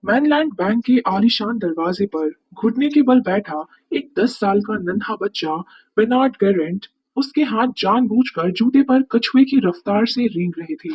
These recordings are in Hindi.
मैनलैंड बैंक के आलीशान दरवाजे पर घुटने के बल बैठा एक 10 साल का नन्हा बच्चा बेनार्ड गेरेंट। उसके हाथ जानबूझकर जूते पर कछुए की रफ्तार से रेंग रहे थे,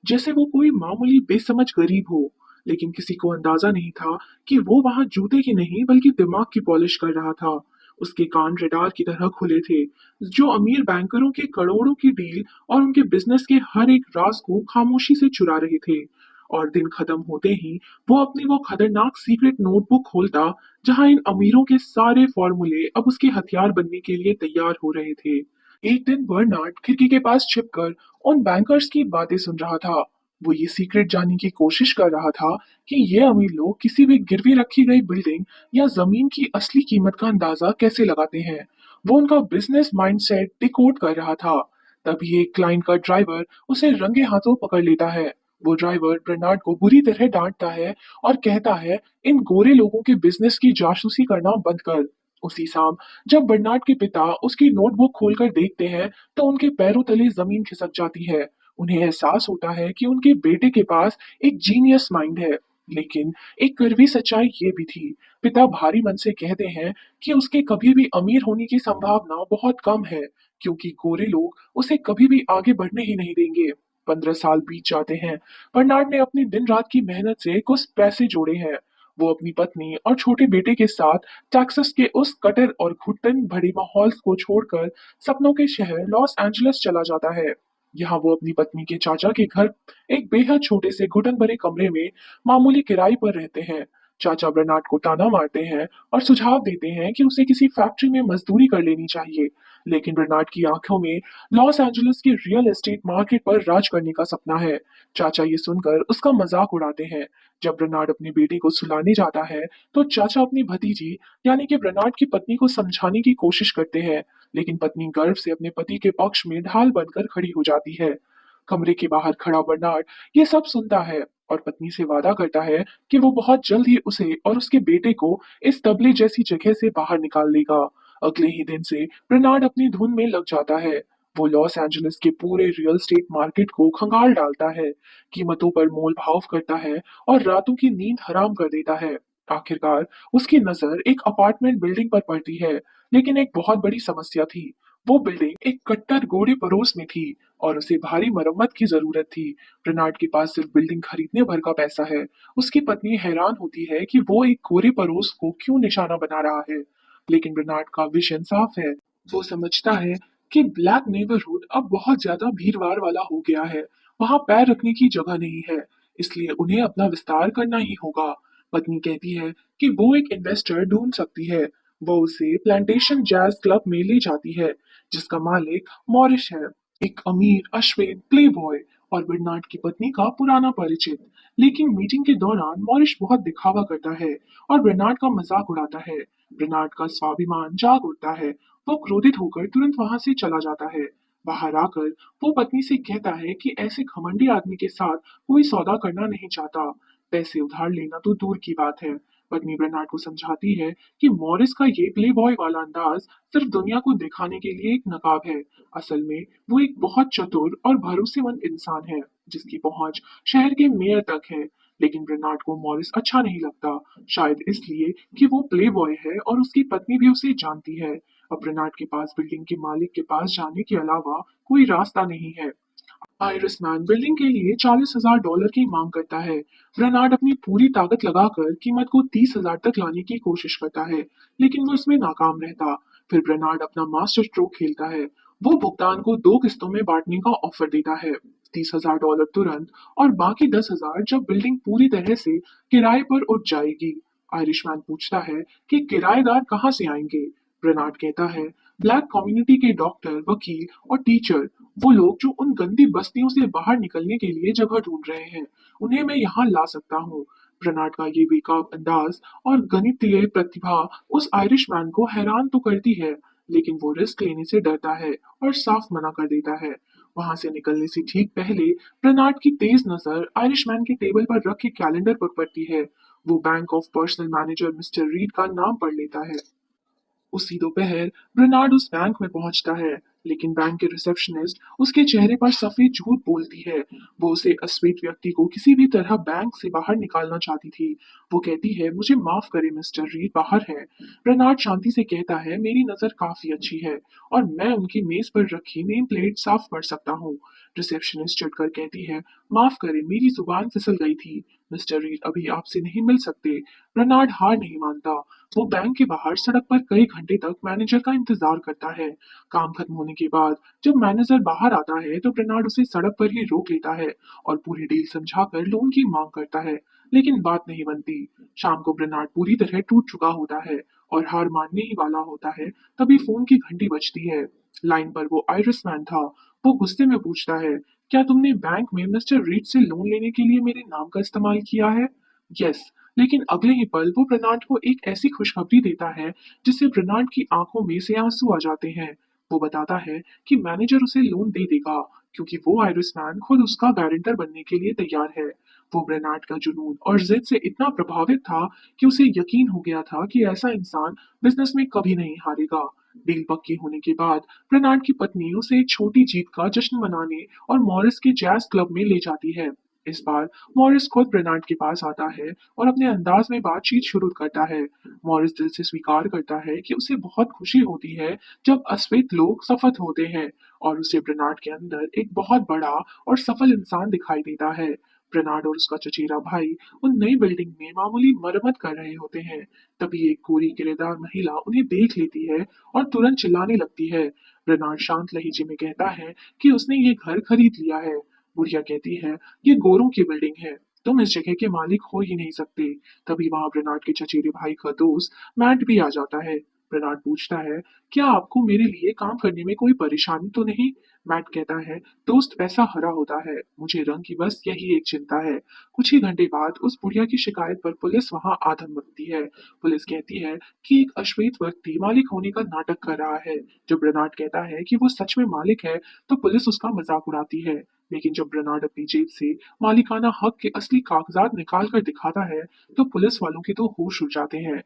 जैसे वो कोई मामूली बेसमझ गरीब हो। लेकिन किसी को अंदाजा नहीं था कि वो वहां जूते की नहीं बल्कि दिमाग की पॉलिश कर रहा था। उसके कान रडार की तरह खुले थे, जो अमीर बैंकरों के करोड़ों की डील और उनके बिजनेस के हर एक राज को खामोशी से चुरा रहे थे। और दिन खत्म होते ही वो खतरनाक सीक्रेट नोटबुक खोलता, जहां इन अमीरों के सारे फॉर्मूले अब उसके हथियार बनने के लिए तैयार हो रहे थे। एक दिन बर्नार्ड खिड़की के पास छिपकर उन बैंकर्स की बातें सुन रहा था। वो ये सीक्रेट जानने की कोशिश कर रहा था कि ये अमीर लोग किसी भी गिरवी रखी गई बिल्डिंग या जमीन की असली कीमत का अंदाजा कैसे लगाते हैं। वो उनका बिजनेस माइंडसेट डिकोड कर रहा था। तभी एक क्लाइंट का ड्राइवर उसे रंगे हाथों पकड़ लेता है। वो ड्राइवर बर्नार्ड को बुरी तरह डांटता है और कहता है, इन गोरे लोगों के बिजनेस की जासूसी करना बंद कर। उसी शाम जब बर्नार्ड के पिता उसकी नोटबुक खोलकर देखते हैं, तो उनके पैरों तले जमीन खिसक जाती है। उन्हें एहसास होता है कि उनके बेटे के पास एक जीनियस माइंड है। लेकिन एक कड़वी सच्चाई ये भी थी। पिता भारी मन से कहते हैं कि उसके कभी भी अमीर होने की संभावना बहुत कम है, क्योंकि गोरे लोग उसे कभी भी आगे बढ़ने ही नहीं देंगे। 15 साल बीत जाते हैं। बर्नार्ड ने अपनी दिन रात की मेहनत से कुछ पैसे जोड़े हैं। वो अपनी पत्नी और छोटे बेटे के साथ टेक्सास के उस कटर और घुटन भरे माहौल को छोड़कर सपनों के शहर लॉस एंजलिस चला जाता है। यहाँ वो अपनी पत्नी के चाचा के घर एक बेहद छोटे से घुटन भरे कमरे में मामूली किराए पर रहते हैं। चाचा बर्नार्ड को ताना मारते हैं और सुझाव देते हैं कि उसे किसी फैक्ट्री में मजदूरी कर लेनी चाहिए। लेकिन बर्नार्ड की आंखों में लॉस एंजलिस की रियल एस्टेट मार्केट पर राज करने का सपना है। चाचा ये सुनकर उसका मजाक उड़ाते हैं। जब बर्नार्ड अपने बेटे को सुलाने जाता है, तो चाचा अपनी भतीजी यानी कि बर्नार्ड की पत्नी को समझाने की कोशिश करते हैं। लेकिन पत्नी गर्व से अपने पति के पक्ष में ढाल बनकर खड़ी हो जाती है। कमरे के बाहर खड़ा बर्नार्ड ये सब सुनता है और पत्नी से वादा करता है कि वो बहुत जल्द ही उसे और उसके बेटे को इस तबले जैसी जगह से बाहर निकाल लेगा। अगले ही दिन से बर्नार्ड अपनी धुन में लग जाता है। वो लॉस एंजलिस के पूरे रियल एस्टेट मार्केट को खंगाल डालता है, कीमतों पर मोल भाव करता है और रातों की नींद हराम कर देता है। आखिरकार उसकी नजर एक अपार्टमेंट बिल्डिंग पर पड़ती है, लेकिन एक बहुत बड़ी समस्या थी। वो बिल्डिंग एक कट्टर गोरे पड़ोस में थी और उसे भारी मरम्मत की जरूरत थी। रेनाल्ड के पास सिर्फ बिल्डिंग खरीदने भर का पैसा है। उसकी पत्नी हैरान होती है कि वो एक गोरे पड़ोस को क्यों निशाना बना रहा है। लेकिन रेनाल्ड का विजन साफ है। वो समझता है कि ब्लैक नेबरहुड अब बहुत ज्यादा भीड़भाड़ वाला हो गया है। वहां पैर रखने की जगह नहीं है, इसलिए उन्हें अपना विस्तार करना ही होगा। पत्नी कहती है कि वो एक इन्वेस्टर ढूंढ सकती है। वो उसे प्लांटेशन जैज क्लब में ले जाती है, जिसका मालिक मॉरिश है, एक अमीर अश्वेत प्ले बॉय और बर्नार्ड की पत्नी का पुराना परिचित। लेकिन मीटिंग के दौरान मॉरिश बहुत दिखावा करता है और बर्नार्ड का मजाक उड़ाता है। बर्नार्ड का स्वाभिमान जाग उठता है। वो क्रोधित होकर तुरंत वहां से चला जाता है। बाहर आकर वो पत्नी से कहता है कि ऐसे घमंडी आदमी के साथ कोई सौदा करना नहीं चाहता। पैसे उधार लेना तो दूर की बात है। पत्नी बर्नार्ड को समझाती है कि मॉरिस का ये प्ले बॉय वाला अंदाज सिर्फ दुनिया को दिखाने के लिए एक नकाब है। असल में वो एक बहुत चतुर और भरोसेमंद इंसान है, जिसकी पहुंच शहर के मेयर तक है। लेकिन बर्नार्ड को मॉरिस अच्छा नहीं लगता, शायद इसलिए कि वो प्ले बॉय है और उसकी पत्नी भी उसे जानती है। अब बर्नार्ड के पास बिल्डिंग के मालिक के पास जाने के अलावा कोई रास्ता नहीं है। आयरिसमैन बिल्डिंग के लिए $40,000 की मांग करता है। ब्रनार्ड अपनी पूरी ताकत लगाकर कीमत को 30,000 तक लाने की कोशिश करता है, लेकिन वो इसमें नाकाम रहता। फिर ब्रनार्ड अपना मास्टर स्ट्रोक खेलता है। वो भुगतान को 2 किस्तों में बांटने का ऑफर देता है, $30,000 तुरंत और बाकी 10,000 जब बिल्डिंग पूरी तरह से किराए पर उठ जाएगी। आयरिशमैन पूछता है कि किराएदार कहाँ से आएंगे। ब्रनार्ड कहता है, ब्लैक कम्युनिटी के डॉक्टर, वकील और टीचर, वो लोग जो उन गंदी बस्तियों से बाहर निकलने के लिए जगह ढूंढ रहे हैं, उन्हें मैं यहाँ ला सकता हूँ। ब्रनार्ड का ये बेकाब अंदाज और गणितीय प्रतिभा उस आयरिश मैन को हैरान तो करती है, लेकिन वो रिस्क लेने से डरता है और साफ मना कर देता है। वहां से निकलने से ठीक पहले ब्रनार्ड की तेज नजर आयरिश मैन के टेबल पर रखे कैलेंडर पर पड़ती है। वो bank of personal manager mister read का नाम पढ़ लेता है। उसी दोपहर बर्नार्ड उस बैंक में पहुंचता है, लेकिन बैंक के रिसेप्शनिस्ट उसके चेहरे पर सफेद झूठ बोलती है। वो उसे अश्वेत व्यक्ति को किसी भी तरह बैंक से बाहर निकालना चाहती थी। वो कहती है, मुझे माफ करें मिस्टर रीड, बाहर है। रेनाल्ड शांति से कहता है, मेरी नजर काफी अच्छी है और मैं उनकी मेज पर रखी नेम प्लेट साफ पढ़ सकता हूँ। रिसेप्शनिस्ट चढ़कर कहती है, माफ करें, मेरी जुबान फिसल गई थी। मिस्टर रीड अभी आपसे नहीं मिल सकते। रेनाल्ड हार नहीं मानता। वो बैंक के बाहर सड़क पर कई घंटे तक मैनेजर का इंतजार करता है। काम खत्म होने के बाद जब मैनेजर बाहर आता है तो ब्रेनार्ड उसे सड़क पर ही रोक लेता है और पूरी डील समझाकर लोन की मांग करता है, लेकिन बात नहीं बनती। शाम को ब्रेनार्ड पूरी तरह टूट चुका होता है और हार मानने ही वाला होता है, तभी फोन की घंटी बजती है। लाइन पर वो आयरिस मैन था। वो गुस्से में पूछता है, क्या तुमने बैंक में मिस्टर रीड से लोन लेने के लिए मेरे नाम का इस्तेमाल किया है? यस। लेकिन अगले ही पल वो ब्रेनार्ड को एक ऐसी खुशखबरी देता है जिससे ब्रेनार्ड की आंखों में से आंसू आ जाते हैं। वो बताता है कि मैनेजर उसे लोन दे देगा क्योंकि वो आयरिस मैन खुद उसका गारंटर बनने के लिए तैयार है। वो ब्रेनार्ड का जुनून और जिद से इतना प्रभावित था कि उसे यकीन हो गया था कि ऐसा इंसान बिजनेस में कभी नहीं हारेगा। डील पक्की होने के बाद ब्रेनार्ड की पत्नी उसे एक छोटी जीत का जश्न मनाने और मॉरिस के जैज क्लब में ले जाती है। इस बार मॉरिस खुद ब्रेनार्ड के पास आता है और अपने अंदाज में बातचीत शुरू करता है। मॉरिस दिल से स्वीकार करता है कि उसे बहुत खुशी होती है जब अश्वेत लोग सफल होते हैं और उसे ब्रेनार्ड के अंदर एक बहुत बड़ा और सफल इंसान दिखाई देता है। ब्रेनार्ड और उसका चचेरा भाई उन नई बिल्डिंग में मामूली मरम्मत कर रहे होते हैं। तभी एक गोरी किलेदार महिला उन्हें देख लेती है और तुरंत चिल्लाने लगती है। ब्रेनार्ड शांत लहजे में कहता है कि उसने ये घर खरीद लिया है। बुढ़िया कहती है, ये गोरों की बिल्डिंग है, तुम इस जगह के मालिक हो ही नहीं सकते। तभी वहां ब्रेनार्ड के चचेरे भाई का दोस्त मैट भी आ जाता है। ब्रेनार्ड पूछता है, क्या आपको मेरे लिए काम करने में कोई परेशानी तो नहीं? मैट कहता है, दोस्त पैसा हरा होता है, मुझे रंग की बस यही एक चिंता है। कुछ ही घंटे बाद उस बुढ़िया की शिकायत पर पुलिस वहां आ धमकती है। पुलिस कहती है कि एक अश्वेत व्यक्ति मालिक होने का नाटक कर रहा है। जब ब्रेनार्ड कहता है कि वो सच में मालिक है तो पुलिस उसका मजाक उड़ाती है। लेकिन जब ब्रेनार्ड अपनी जेब से मालिकाना हक के असली कागजात निकाल कर दिखाता है तो पुलिस वालों के तो होश उड़ जाते हैं।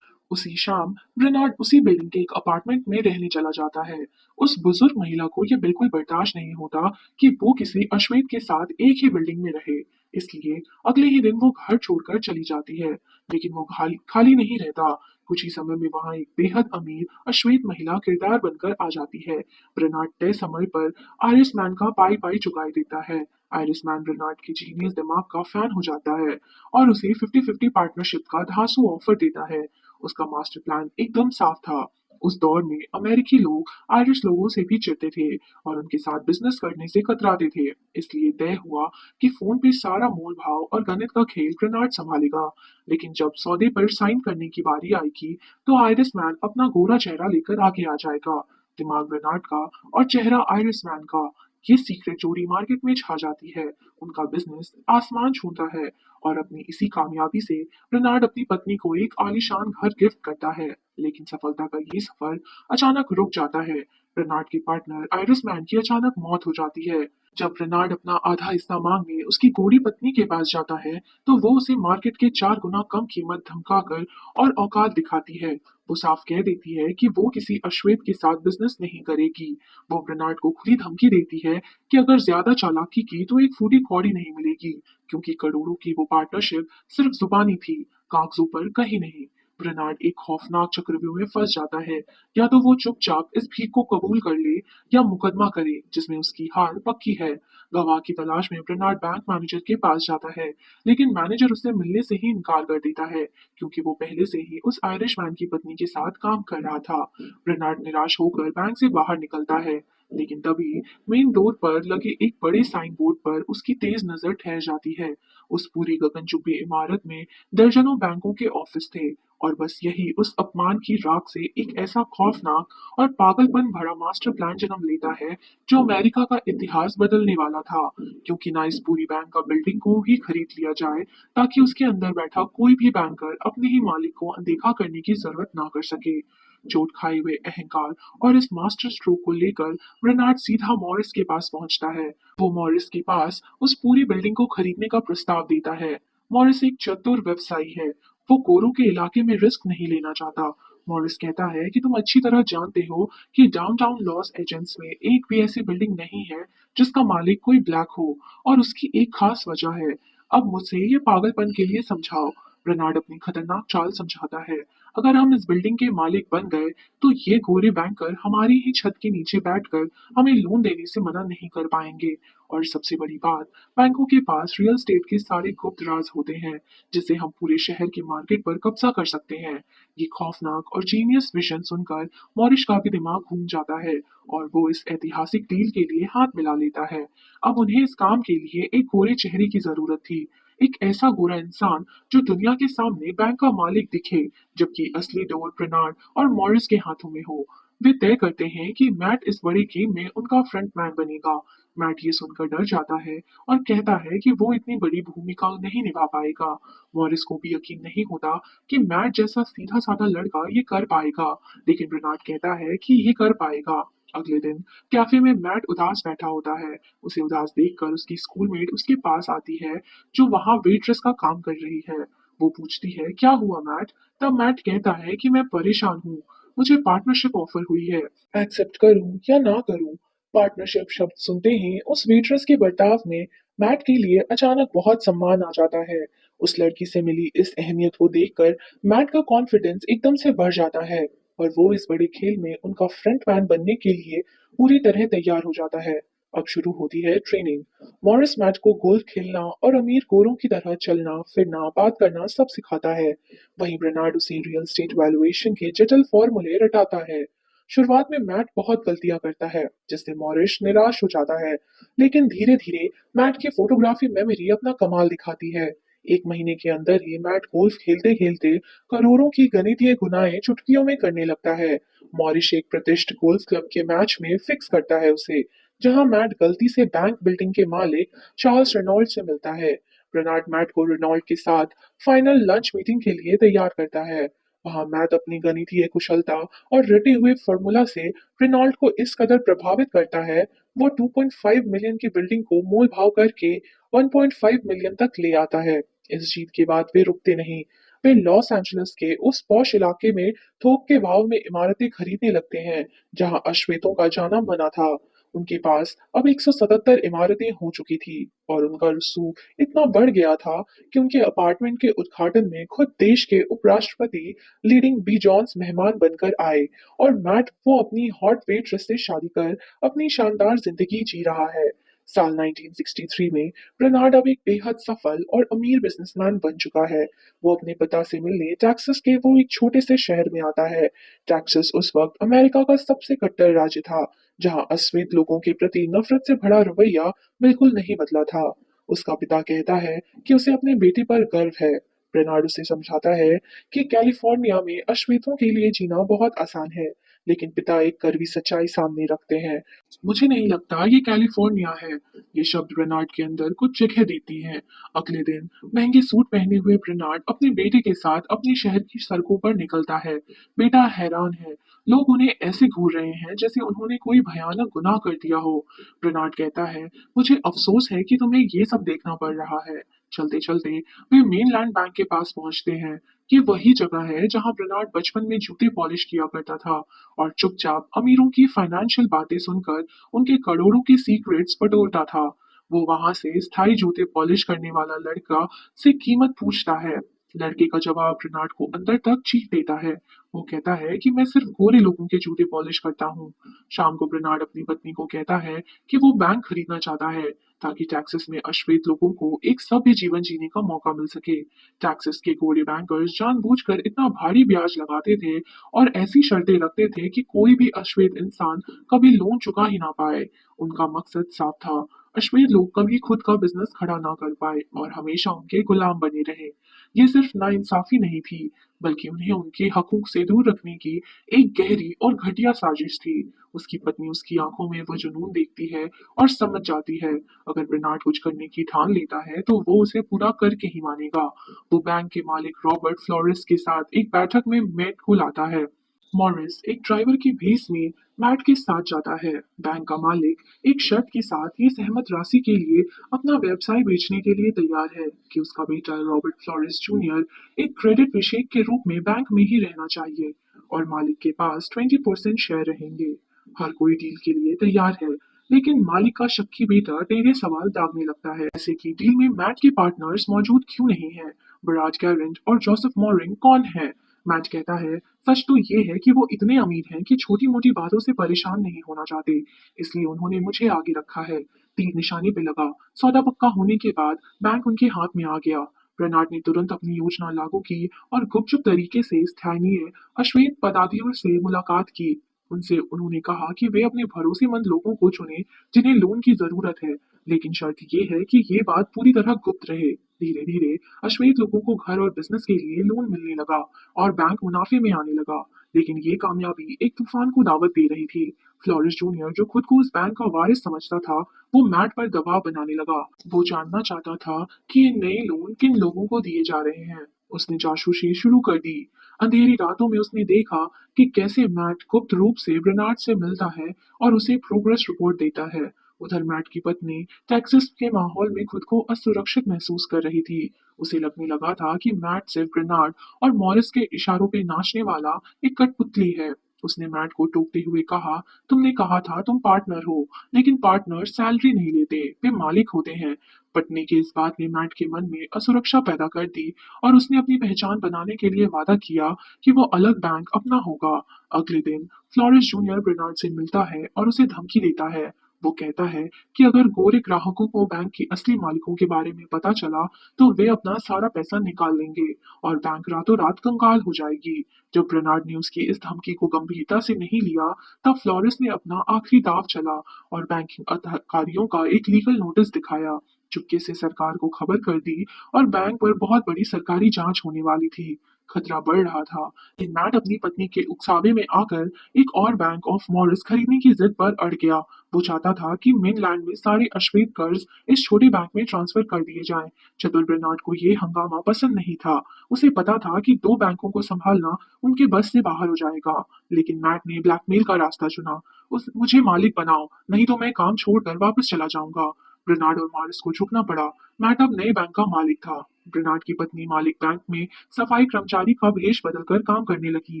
उसी शाम ब्रेनार्ड उसी बिल्डिंग के एक अपार्टमेंट में रहने चला जाता है। उस बुजुर्ग महिला को यह बिल्कुल बर्दाश्त नहीं होता कि वो किसी अश्वेत के साथ एक ही बिल्डिंग में रहे, इसलिए अगले ही दिन वो घर छोड़कर चली जाती है। लेकिन वो खाली खाली नहीं रहता। कुछ ही समय में वहां एक बेहद अमीर अश्वेत महिला किरदार बनकर आ जाती है। ब्रेनार्ड तय समय पर आयरिस मैन का पाई पाई चुकाई देता है। आयरिस मैन ब्रेनार्ड के जीनियस दिमाग का फैन हो जाता है और उसे 50-50 पार्टनरशिप का धांसू ऑफर देता है। उसका मास्टर प्लान एकदम साफ था। उस दौर में अमेरिकी लोग आयरिश लोगों से भी चिढ़ते थे और उनके साथ बिजनेस करने से कतराते थे। इसलिए तय हुआ कि फोन पे सारा मोल भाव और गणित का खेल ग्रेनार्ड संभालेगा। लेकिन जब सौदे पर साइन करने की बारी आएगी तो आयरिस मैन अपना गोरा चेहरा लेकर आगे आ जाएगा। दिमाग ग्रेनार्ड का और चेहरा आयरिस मैन का। ये सीक्रेट जोड़ी मार्केट में छा जाती है। उनका बिजनेस आसमान छूता है और अपनी इसी कामयाबी से रेनार्ड अपनी पत्नी को एक आलीशान घर गिफ्ट करता है। लेकिन सफलता का ये सफर अचानक रुक जाता है। रेनार्ड के पार्टनर आयरिस मैन की अचानक मौत हो जाती है। जब रेनार्ड अपना आधा हिस्सा मांगने उसकी गोरी पत्नी के पास जाता है तो वो उसे मार्केट के 4 गुना कम कीमत धमकाकर और औकात दिखाती है। वो साफ कह देती है कि वो किसी अश्वेत के साथ बिजनेस नहीं करेगी। वो ब्रेनार्ड को खुली धमकी देती है कि अगर ज्यादा चालाकी की तो एक फूटी कौड़ी नहीं मिलेगी, क्योंकि करोड़ों की वो पार्टनरशिप सिर्फ जुबानी थी, कागजों पर कहीं नहीं। ब्रेनार्ड एक खौफनाक चक्रव्यूह में फंस जाता है। या तो वो चुपचाप इस भीख को कबूल कर ले या मुकदमा करे जिसमें उसकी हार पक्की है। गवाह की तलाश में ब्रेनार्ड बैंक मैनेजर के पास जाता है, लेकिन मैनेजर उससे मिलने से ही इनकार कर देता है क्योंकि वो पहले से ही उस आयरिश मैन की पत्नी के साथ काम कर रहा था। ब्रेनार्ड निराश होकर बैंक से बाहर निकलता है, लेकिन तभी मेन डोर पर लगे एक बड़े साइन बोर्ड पर उसकी तेज नजर ठहर जाती है। उस पूरी गगनचुंबी इमारत में दर्जनों बैंकों के ऑफिस थे और बस यही उस अपमान की राख से एक ऐसा खौफनाक और पागलपन भरा मास्टर प्लान जन्म लेता है जो अमेरिका का इतिहास बदलने वाला था। क्योंकि ना इस पूरी बैंक का बिल्डिंग को ही खरीद लिया जाए ताकि उसके अंदर बैठा कोई भी बैंकर अपने ही मालिक को अनदेखा करने की जरूरत ना कर सके। चोट खाए हुए अहंकार और इस मास्टर स्ट्रोक को लेकर रेनार्ड सीधा मॉरिस के पास पहुंचता है। वो मॉरिस के पास उस पूरी बिल्डिंग को खरीदने का प्रस्ताव देता है। मॉरिस एक चतुर व्यवसायी है। वो कोरों के इलाके में रिस्क नहीं लेना चाहता। मॉरिस कहता है कि तुम अच्छी तरह जानते हो कि डाउनटाउन लॉस एजेंट्स में एक भी ऐसी बिल्डिंग नहीं है जिसका मालिक कोई ब्लैक हो, और उसकी एक खास वजह है। अब मुझसे ये पागलपन के लिए समझाओ। ब्रनार्ड अपनी खतरनाक चाल समझाता है। अगर हम इस बिल्डिंग के मालिक बन गए तो ये गोरे बैंकर हमारी ही छत के नीचे बैठकर हमें लोन देने से मना नहीं कर पाएंगे। और सबसे बड़ी बात, बैंकों के पास रियल एस्टेट के सारे गुप्त राज होते हैं जिससे हम पूरे शहर के मार्केट पर कब्जा कर सकते हैं। ये खौफनाक और जीनियस विजन सुनकर मॉरिश का भी दिमाग घूम जाता है और वो इस ऐतिहासिक डील के लिए हाथ मिला लेता है। अब उन्हें इस काम के लिए एक गोरे चेहरे की जरूरत थी, एक ऐसा गोरा इंसान जो दुनिया के सामने बैंक का मालिक दिखे, जबकि असली डोर ब्रेनार्ड और मॉरिस के हाथों में हो। वे तय करते हैं कि मैट इस बड़े गेम में उनका फ्रंट मैन बनेगा। मैट ये सुनकर डर जाता है और कहता है कि वो इतनी बड़ी भूमिका नहीं निभा पाएगा। मॉरिस को भी यकीन नहीं होता कि मैट जैसा सीधा साधा लड़का ये कर पाएगा, लेकिन ब्रेनार्ड कहता है कि ये कर पाएगा। अगले दिन कैफे में मैट उदास बैठा होता है। उसे उदास देखकर उसकी स्कूलमेट उसके पास आती है, जो वहां वेट्रेस का काम कर रही है। वो पूछती है क्या हुआ मैट। तब मैट कहता है कि मैं परेशान हूँ, मुझे पार्टनरशिप ऑफर हुई है, एक्सेप्ट करूं या ना करूं। पार्टनरशिप शब्द सुनते ही उस वेट्रेस के बर्ताव में मैट के लिए अचानक बहुत सम्मान आ जाता है। उस लड़की से मिली इस अहमियत को देखकर मैट का कॉन्फिडेंस एकदम से बढ़ जाता है और वो इस बड़े खेल में उनका फ्रंट मैन बनने के लिए पूरी तरह तैयार हो जाता है। अब शुरू होती है ट्रेनिंग। मॉरिस मैट को गोल्फ खेलना और अमीर गोरों की तरह चलना फिरना बात करना सब सिखाता है। वहीं ब्रेनार्ड उसे रियल एस्टेट वैल्यूएशन के जटिल फॉर्मूले रटाता है। शुरुआत में मैट बहुत गलतियां करता है जिससे मॉरिस निराश हो जाता है, लेकिन धीरे धीरे मैट की फोटोग्राफी मेमोरी अपना कमाल दिखाती है। एक महीने के अंदर ही मैट गोल्फ खेलते खेलते करोड़ों की गणितीय गुनाएं चुटकियों में करने लगता है। मॉरिस एक प्रतिष्ठित गोल्फ क्लब के मैच में फिक्स करता है उसे, जहां मैट गलती से बैंक बिल्डिंग के मालिक चार्ल्स रेनॉल्ड से मिलता है। रेनाल्ड मैट को रेनॉल्ड के साथ फाइनल लंच मीटिंग के लिए तैयार करता है। वहां मैट अपनी गणितीय कुशलता और रटे हुए फॉर्मूला से रेनॉल्ड को इस कदर प्रभावित करता है, वो 2.5 मिलियन की बिल्डिंग को मोल भाव करके 1.5 मिलियन तक ले आता है। इस जीत के बाद वे रुकते नहीं। वे लॉस एंजलिस के उस पॉश इलाके में थोक के भाव में इमारतें खरीदने लगते हैं जहां अश्वेतों का जाना मना था। उनके पास अब 177 इमारतें हो चुकी थी और उनका रसूख इतना बढ़ गया था कि उनके अपार्टमेंट के उद्घाटन में खुद देश के उपराष्ट्रपति लीडिंग बी जॉन्स मेहमान बनकर आए। और मैट वो अपनी हॉट वेट्रेस से शादी कर अपनी शानदार जिंदगी जी रहा है। साल 1963 में ब्रेनार्ड अब एक बेहद सफल और अमीर बिजनेसमैन बन चुका है। वो अपने पिता से मिलने टेक्सास के वो एक छोटे से शहर में आता है। टेक्सास उस वक्त अमेरिका का सबसे कट्टर राज्य था, जहां अश्वेत लोगों के प्रति नफरत से भरा रवैया बिल्कुल नहीं बदला था। उसका पिता कहता है कि उसे अपने बेटे पर गर्व है। ब्रेनार्ड उसे समझाता है कि कैलिफोर्निया में अश्वेतों के लिए जीना बहुत आसान है, लेकिन पिता एक कड़वी सच्चाई सामने रखते हैं। मुझे नहीं लगता ये कैलिफोर्निया है। ये शब्द ब्रेनार्ड के अंदर कुछ जगह देती है। अगले दिन महंगे सूट पहने हुए ब्रेनार्ड अपने बेटे के साथ अपने शहर की सड़कों पर निकलता है। बेटा हैरान है, लोग उन्हें ऐसे घूर रहे हैं जैसे उन्होंने कोई भयानक गुनाह कर दिया हो। ब्रेनार्ड कहता है मुझे अफसोस है कि तुम्हें ये सब देखना पड़ रहा है। चलते चलते वे मेनलैंड बैंक के पास पहुंचते हैं। ये वही जगह है जहां ब्रेनार्ड बचपन में जूते पॉलिश किया करता था और चुपचाप अमीरों की फाइनेंशियल बातें सुनकर उनके करोड़ों की सीक्रेट्स बटोरता था। वो वहां से स्थायी जूते पॉलिश करने वाला लड़का से कीमत पूछता है। लड़के का जवाब ब्रेनार्ड को अंदर तक चीर देता है। वो कहता है कि मैं सिर्फ गोरे लोगों के जूते पॉलिश करता हूँ। शाम को ब्रेनार्ड अपनी पत्नी को कहता है कि वो बैंक खरीदना चाहता है ताकि टैक्सेस में अश्वेत लोगों को एक सभ्य जीवन जीने का मौका मिल सके। टैक्सेस के गोरे बैंकर्स जानबूझकर इतना भारी ब्याज लगाते थे और ऐसी शर्तें रखते थे कि कोई भी अश्वेत इंसान कभी लोन चुका ही ना पाए। उनका मकसद साफ था, अश्वेत लोग कभी खुद का बिजनेस खड़ा ना कर पाए और हमेशा उनके गुलाम बने रहे। ये सिर्फ नाइंसाफी नहीं थी, बल्कि उन्हें उनके हकों से दूर रखने की एक गहरी और घटिया साजिश थी। उसकी पत्नी उसकी आंखों में वो जुनून देखती है और समझ जाती है, अगर बेर्नार्ड कुछ करने की ठान लेता है तो वो उसे पूरा करके ही मानेगा। वो बैंक के मालिक रॉबर्ट फ्लोरेस के साथ एक बैठक में मैट को लाता है। मॉरिस एक ड्राइवर की भेस में मैट के साथ जाता है। बैंक का मालिक एक शर्त के साथ ये सहमत राशि के लिए अपना व्यवसाय बेचने के लिए तैयार है कि उसका बेटा रॉबर्ट फ्लोरेस जूनियर एक क्रेडिट विशेष के रूप में बैंक में ही रहना चाहिए। और मालिक के पास 20% शेयर रहेंगे। हर कोई डील के लिए तैयार है, लेकिन मालिक का शक्की बेटा टेढ़े सवाल दागने लगता है, जैसे कि डील में मैट के पार्टनर्स मौजूद क्यों नहीं है, बराज गैरेंट और जोसेफ मॉरिंग कौन है। मैट कहता है सच तो ये है कि वो इतने अमीर हैं कि छोटी मोटी बातों से परेशान नहीं होना चाहते, इसलिए उन्होंने मुझे आगे रखा है। तीर निशाने पे लगा। सौदा पक्का होने के बाद बैंक उनके हाथ में आ गया। ब्रेनार्ड ने तुरंत अपनी योजना लागू की और गुपचुप तरीके से स्थानीय अश्वेत पदाधिकारियों से मुलाकात की। उनसे उन्होंने कहा कि वे अपने भरोसेमंद लोगों को चुने जिन्हें लोन की जरूरत है, लेकिन शर्त ये है कि ये बात पूरी तरह गुप्त रहे। धीरे धीरे अश्वेत लोगों को घर और बिजनेस के लिए लोन मिलने लगा और बैंक मुनाफे में आने लगा, लेकिन ये कामयाबी एक तूफान को दावत दे रही थी। फ्लोरिस जूनियर, जो खुद को उस बैंक का वारिस समझता था, वो मैट पर दबाव बनाने लगा। वो जानना चाहता था कि ये नए लोन किन लोगों को दिए जा रहे हैं। उसने जासूसी शुरू कर दी। अंधेरी रातों में उसने देखा कि कैसे मैट गुप्त रूप से ब्रेनार्ड से मिलता है और उसे प्रोग्रेस रिपोर्ट देता है। उधर मैट की पत्नी टेक्सास के माहौल में खुद को असुरक्षित महसूस कर रही थी। उसे लगने लगा था कि मैट सिर्फ ब्रेनार्ड और मॉरिस के इशारों पे नाचने वाला एक कठपुतली है। उसने मैट को टोकते हुए कहा, तुमने कहा था तुम पार्टनर हो, लेकिन पार्टनर सैलरी नहीं लेते, वे मालिक होते हैं। पत्नी की इस बात ने मैट के मन में असुरक्षा पैदा कर दी और उसने अपनी पहचान बनाने के लिए वादा किया कि वो अलग बैंक अपना होगा। अगले दिन फ्लोरिस जूनियर ब्रेनार्ड से मिलता है और उसे धमकी देता है। वो कहता है कि अगर गोरे ग्राहकों को बैंक के असली मालिकों के बारे में पता चला तो वे अपना सारा पैसा निकाल लेंगे और बैंक रातों रात कंगाल हो जाएगी। जब ब्रेनार्ड ने उसकी इस धमकी को गंभीरता से नहीं लिया, तब फ्लोरेंस ने अपना आखिरी दांव चला और बैंकिंग अधिकारियों का एक लीगल नोटिस दिखाया। चुपके से सरकार को खबर कर दी और बैंक पर बहुत बड़ी सरकारी जांच होने वाली थी। खतरा बढ़ रहा था, लेकिन मैट अपनी पत्नी के उकसावे में आकर एक और बैंक ऑफ मॉरिस खरीदने की जिद पर अड़ गया। वो चाहता था कि मेनलैंड में सारे अश्वेत कर्ज इस छोटे बैंक में ट्रांसफर कर दिए जाएं। चतुर ब्रेनार्ड को ये हंगामा पसंद नहीं था। उसे पता था कि दो बैंकों को संभालना उनके बस से बाहर हो जाएगा, लेकिन मैट ने ब्लैकमेल का रास्ता चुना। उस मुझे मालिक बनाओ, नहीं तो मैं काम छोड़कर वापस चला जाऊंगा। ब्रेनार्ड और मॉरिस को झुकना पड़ा। मैट अब नए बैंक का मालिक था। ब्रेनार्ड की पत्नी मालिक बैंक में सफाई कर्मचारी का भेष बदलकर काम करने लगी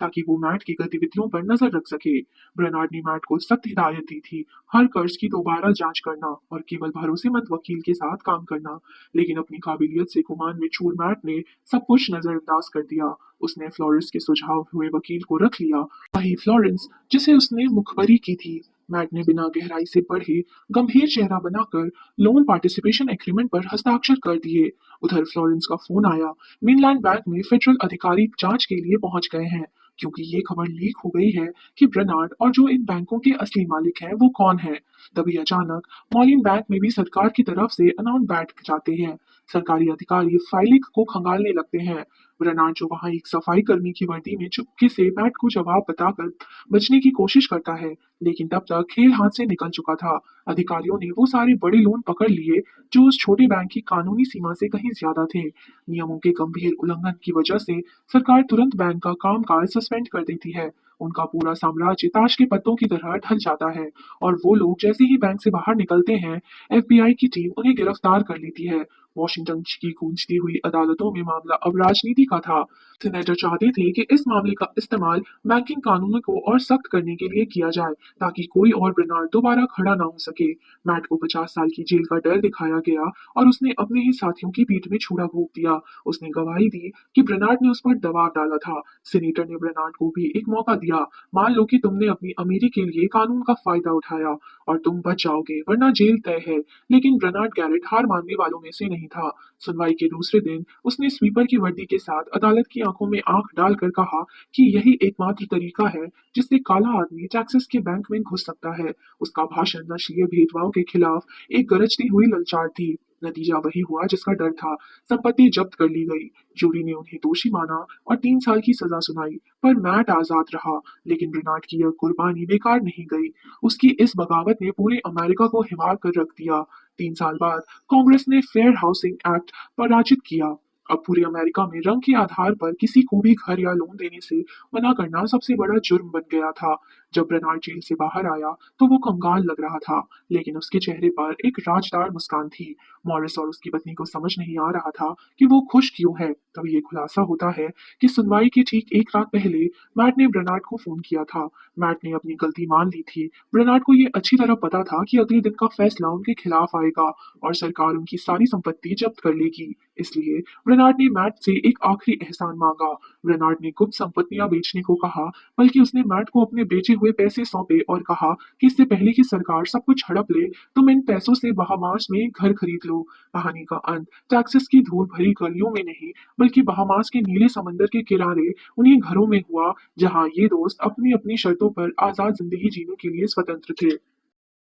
ताकि वो मैट की गतिविधियों पर नजर रख सके। ब्रेनार्ड ने मैट को सख्त हिदायत दी थी, हर कर्ज की दोबारा जांच करना और केवल भरोसेमंद वकील के साथ काम करना, लेकिन अपनी काबिलियत से गुमान में चूर मैट ने सब कुछ नजरअंदाज कर दिया। उसने फ्लोरेंस के सुझाव हुए वकील को रख लिया, वही फ्लोरेंस जिसे उसने मुखबरी की थी। मैट ने बिना गहराई से पढ़े गंभीर चेहरा बनाकर लोन पार्टिसिपेशन एग्रीमेंट पर हस्ताक्षर कर दिए। उधर फ्लोरेंस का फोन आया। मेनलैंड बैंक में फेडरल अधिकारी जांच के लिए पहुंच गए हैं, क्योंकि ये खबर लीक हो गई है कि ब्रेनार्ड और जो इन बैंकों के असली मालिक हैं वो कौन है। तभी अचानक मॉलिन बैंक में भी सरकार की तरफ से अनाउंस बैठ जाते हैं। सरकारी अधिकारी फाइलिक को खंगालने लगते हैं। ब्रेनार्ड, जो वहां एक सफाई कर्मी की वर्दी में चुपके से मैट को जवाब बताकर बचने की कोशिश करता है, लेकिन तब तक खेल हाथ से निकल चुका था। अधिकारियों ने वो सारे बड़े लोन पकड़ लिए जो उस छोटे बैंक की कानूनी सीमा से कहीं ज्यादा थे। नियमों के गंभीर उल्लंघन की वजह से सरकार तुरंत बैंक का कामकाज सस्पेंड कर देती है। उनका पूरा साम्राज्य ताश के पत्तों की तरह ढल जाता है और वो लोग जैसे ही बैंक से बाहर निकलते हैं, एफबीआई की टीम उन्हें गिरफ्तार कर लेती है। वॉशिंगटन की गूंजती हुई अदालतों में मामला अब राजनीति का था। सीनेटर चाहते थे कि इस मामले का इस्तेमाल बैंकिंग कानूनों को और सख्त करने के लिए किया जाए ताकि कोई और ब्रेनार्ड दोबारा खड़ा ना हो सके। मैट को 50 साल की जेल का डर दिखाया गया और उसने अपने ही साथियों की पीठ में छुरा घोंप दिया। उसने गवाही दी कि ब्रेनार्ड ने उस पर दबाव डाला था। सीनेटर ने ब्रेनार्ड को भी एक मौका दिया, मान लो कि तुमने अपनी अमीरी के लिए कानून का फायदा उठाया और तुम बच जाओगे वरना जेल तय है। लेकिन ब्रेनार्ड गैरेट हार मानने वालों में से नहीं था। सुनवाई के दूसरे दिन उसने स्वीपर की वर्दी के साथ अदालत की आंखों में आंख डालकर कहा कि यही एकमात्र तरीका है जिससे काला आदमी टैक्सेस के बैंक में घुस सकता है। उसका भाषण नस्लीय भेदभाव के खिलाफ एक गरजती हुई ललचार थी। नतीजा वही हुआ जिसका डर था। संपत्ति जब्त कर ली गई। जूरी ने उन्हें दोषी माना और 3 साल की सजा सुनाई, पर मैट आजाद रहा। लेकिन ब्रेनार्ड की यह कुर्बानी बेकार नहीं गई। उसकी इस बगावत ने पूरे अमेरिका को हिला कर रख दिया। 3 साल बाद कांग्रेस ने फेयर हाउसिंग एक्ट पारित किया। अब पूरे अमेरिका में रंग के आधार पर किसी को भी घर या लोन देने से मना करना सबसे बड़ा जुर्म बन गया था। जब ब्रनार्ड जेल से बाहर आया तो वो कंगाल लग रहा था, लेकिन उसके चेहरे पर एक राजदार मुस्कान थी। मॉरिस और उसकी पत्नी को समझ नहीं आ रहा था कि वो खुश क्यों है। तभी ये खुलासा होता है कि सुनवाई के ठीक एक रात पहले मैट ने ब्रनार्ड को फोन किया था। मैट ने अपनी गलती मान ली थी। ब्रनार्ड को ये अच्छी तरह पता था कि अगले दिन का फैसला उनके खिलाफ आएगा और सरकार उनकी सारी संपत्ति जब्त कर लेगी। इसलिए ब्रनार्ड ने मैट से एक आखिरी एहसान मांगा। ब्रनार्ड ने गुप्त संपत्तियां बेचने को कहा, बल्कि उसने मैट को अपने बेचे हुए पैसे सौंपे और कहा कि इससे पहले कि सरकार सब कुछ हड़प ले, तुम इन पैसों से बहामास में घर खरीद लो। कहानी का अंत टैक्सास की धूल भरी गलियों में नहीं, बल्कि बहामास के नीले समंदर के किनारे उन्हीं घरों में हुआ, जहां ये दोस्त अपनी अपनी शर्तों पर आजाद जिंदगी जीने के लिए स्वतंत्र थे।